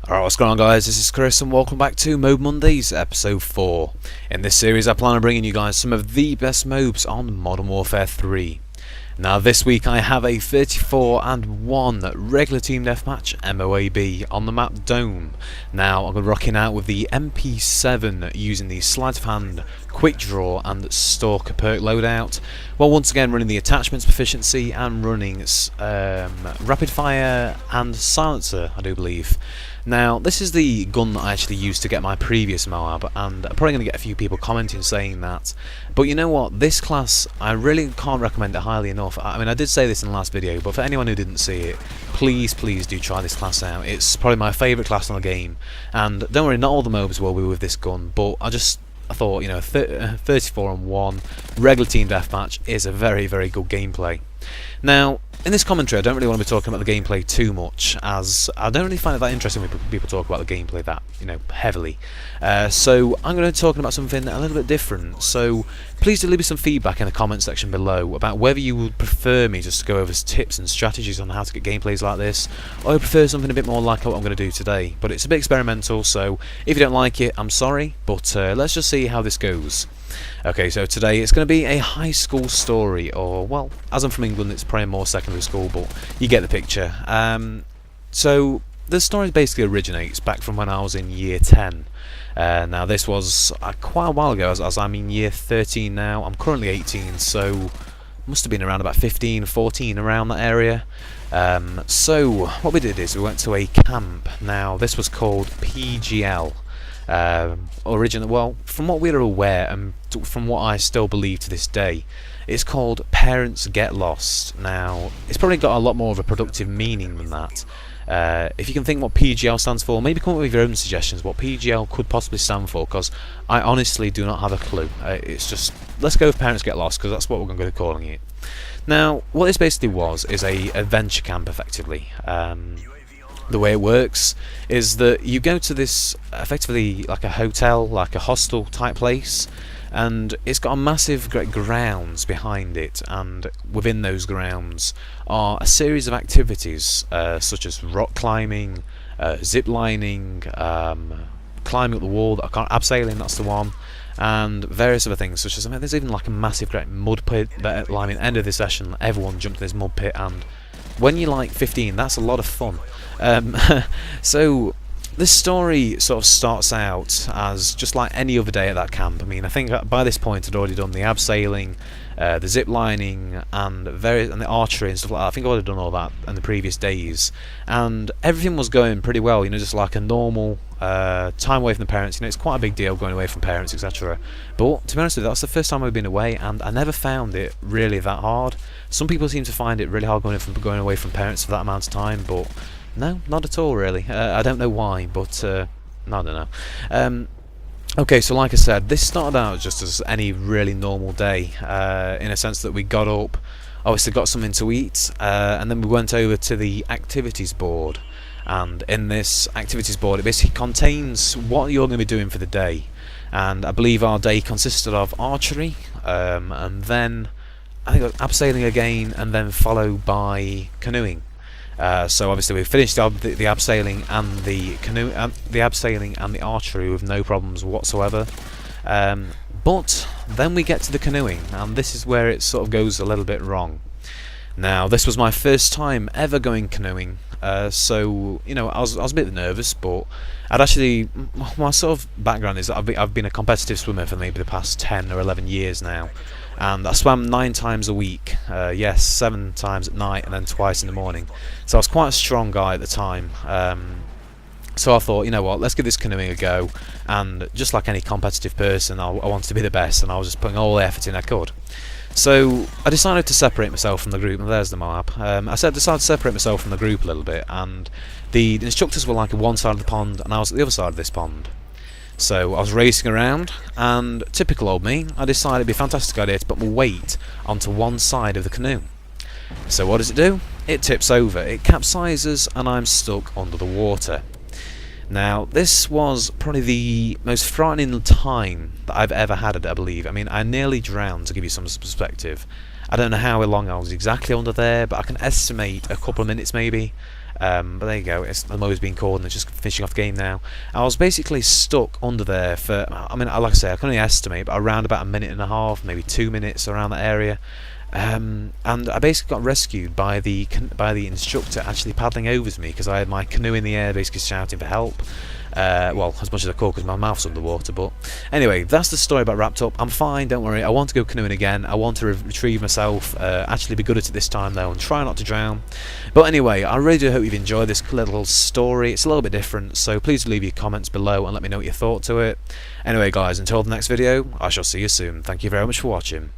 Alright, what's going on guys, this is Chris and welcome back to Moab Mondays Episode 4. In this series I plan on bringing you guys some of the best MOABs on Modern Warfare 3. Now this week I have a 34-1 regular team deathmatch M.O.A.B on the map Dome. Now I'm rocking out with the MP7 using the sleight of hand, quick draw and stalker perk loadout, while once again running the attachments proficiency and running rapid fire and silencer, I do believe. Now this is the gun that I actually used to get my previous Moab, and I'm probably going to get a few people commenting saying that, but you know what, this class I really can't recommend it highly enough. I mean, I did say this in the last video, but for anyone who didn't see it, please do try this class out. It's probably my favourite class in the game, and don't worry, not all the MOABs will be with this gun, but I thought, you know, 34-1 regular team deathmatch is a very good gameplay. Now, in this commentary I don't really want to be talking about the gameplay too much, as I don't really find it that interesting when people talk about the gameplay that, you know, heavily. So I'm going to be talking about something a little bit different. So please do leave me some feedback in the comment section below about whether you would prefer me just to go over tips and strategies on how to get gameplays like this, or you prefer something a bit more like what I'm going to do today. But it's a bit experimental, so if you don't like it, I'm sorry, but let's just see how this goes. Okay, so today it's going to be a high school story, or, well, as I'm from England it's probably more secondary school, but you get the picture. So the story basically originates back from when I was in year 10. Now this was quite a while ago, as I'm in year 13 now. I'm currently 18, so must have been around about 15, 14, around that area. So what we did is we went to a camp. Now this was called PGL. Well, from what we're aware and from what I still believe to this day, it's called Parents Get Lost. Now it's probably got a lot more of a productive meaning than that. If you can think what PGL stands for, maybe come up with your own suggestions what PGL could possibly stand for, because I honestly do not have a clue. It's just, let's go with Parents Get Lost, because that's what we're going to be calling it. Now what this basically was is a adventure camp, effectively. The way it works is that you go to this, effectively like a hotel, like a hostel type place, and it's got a massive great grounds behind it, and within those grounds are a series of activities such as rock climbing, zip lining, climbing up the wall, abseiling, that's the one, and various other things such as, I mean, there's even like a massive great mud pit that, I mean, end of the session everyone jumped in this mud pit, and when you're like 15 that's a lot of fun. So this story sort of starts out as just like any other day at that camp. I mean, I think by this point I'd already done the abseiling, the zip lining, and the archery and stuff like that. I think I'd already done all that in the previous days, and everything was going pretty well, you know, just like a normal time away from the parents. You know, it's quite a big deal going away from parents, etc. But to be honest with you, that's the first time I've been away, and I never found it really that hard. Some people seem to find it really hard going away from parents for that amount of time, but no, not at all really. I don't know why, but I don't know. Okay, so like I said, this started out just as any really normal day, in a sense that we got up, obviously got something to eat, and then we went over to the activities board. And in this activities board, it basically contains what you're going to be doing for the day. And I believe our day consisted of archery, and then I think it was abseiling again, and then followed by canoeing. So obviously we finished the abseiling and the abseiling and the archery with no problems whatsoever. But then we get to the canoeing, and this is where it sort of goes a little bit wrong. Now this was my first time ever going canoeing, so you know I was a bit nervous, but I'd actually, my sort of background is that I've been a competitive swimmer for maybe the past 10 or 11 years now, and I swam 9 times a week, yes, 7 times at night and then twice in the morning, so I was quite a strong guy at the time. So I thought, you know what, let's give this canoeing a go, and just like any competitive person, I wanted to be the best, and I was just putting all the effort in I could. So I decided to separate myself from the group, and there's the Moab. I decided to separate myself from the group a little bit, and the instructors were like at one side of the pond and I was at the other side of this pond. So I was racing around, and typical old me, I decided it'd be a fantastic idea to put my weight onto one side of the canoe. So what does it do? It tips over, it capsizes, and I'm stuck under the water. Now this was probably the most frightening time that I've ever had it, I believe. I mean, I nearly drowned, to give you some perspective. I don't know how long I was exactly under there, but I can estimate a couple of minutes maybe. But there you go, the Moab's been called and they're just finishing off the game now. I was basically stuck under there for, I mean, like I say, I can only estimate, but around about a minute and a half, maybe 2 minutes around that area. And I basically got rescued by the instructor actually paddling over to me, because I had my canoe in the air basically shouting for help. Well, as much as I could, because my mouth's underwater. But anyway, that's the story about wrapped up. I'm fine, don't worry. I want to go canoeing again. I want to retrieve myself, actually be good at it this time though, and try not to drown. But anyway, I really do hope you've enjoyed this little story. It's a little bit different, so please leave your comments below and let me know what you thought to it. Anyway guys, until the next video, I shall see you soon. Thank you very much for watching.